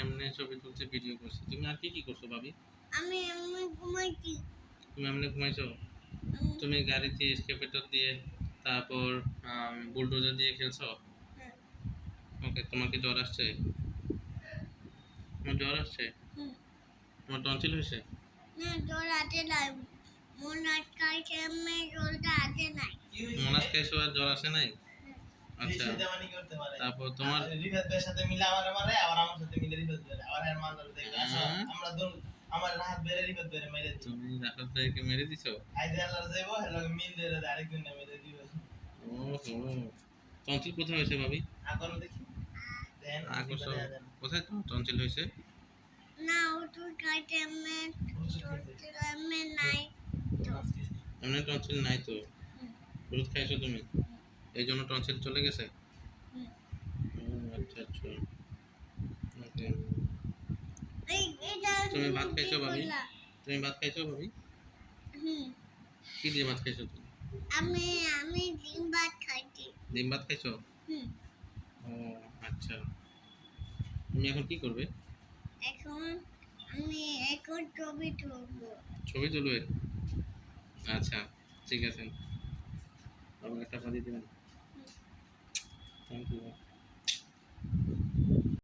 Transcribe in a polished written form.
এমনি ছবি তুলছে, ভিডিও করছে। তুমি আর কি কি করছো ভাবি? আমি ঘুমাইছি। তুমি এমনি ঘুমাইছো? তুমি গাড়িতে এসকেভেটর দিয়ে, তারপর বুলডোজার দিয়ে খেলছো? হ্যাঁ। ওকে, তোমার কি জ্বর আসছে? তোমার জ্বর আসছে? তোমার টনসিল হয়েছে? না, জ্বর আছে নাই। মন আটকাইছে, আমি জ্বরটা আছে নাই। মনাস খাইছো আর জ্বর আসে নাই? আচ্ছা, তারপর তোমার রিফাতের সাথে মিলে মারে, আবার আমার সাথে মিলে রিফাত বেরে, আবার এর মাল ধরে দেখে আমরা দোন আমার রাহাত বেরে রিফাত বেরে মেরে দিই। তুমি রাহাত ভাইকে মেরে দিছো? আইতে আল্লাহ যাইবো, হলো মিল ধরে আরেকদিন মেরে দিব। ওহো, টনসিল কোথায় হয়েছে ভাবি? এখন দেখি দেন আকর্ষ কোথায় তোমার টনসিল হয়েছে? না, ওষুধ খাইতে আমি নাই। এমনি টনসিল নাই তো? ওষুধ খাইছো তুমি? এই জন্য টনসিল চলে গেছে? আচ্ছা আচ্ছা, ওকে। তুমি ভাত খাইছো ভাবি? তুমি ভাত খাইছো ভাবি? কি দিয়ে ভাত খাইছো তুমি? আমি ডিম ভাত খাইছি। ডিম ভাত খাইছো? ও আচ্ছা, তুমি এখন কি করবে? এখন আমি ছবি তুলবো। ছবি তুলবে? আচ্ছা, ঠিক আছে। আবার একটা বাদি দেবেন। Thank you.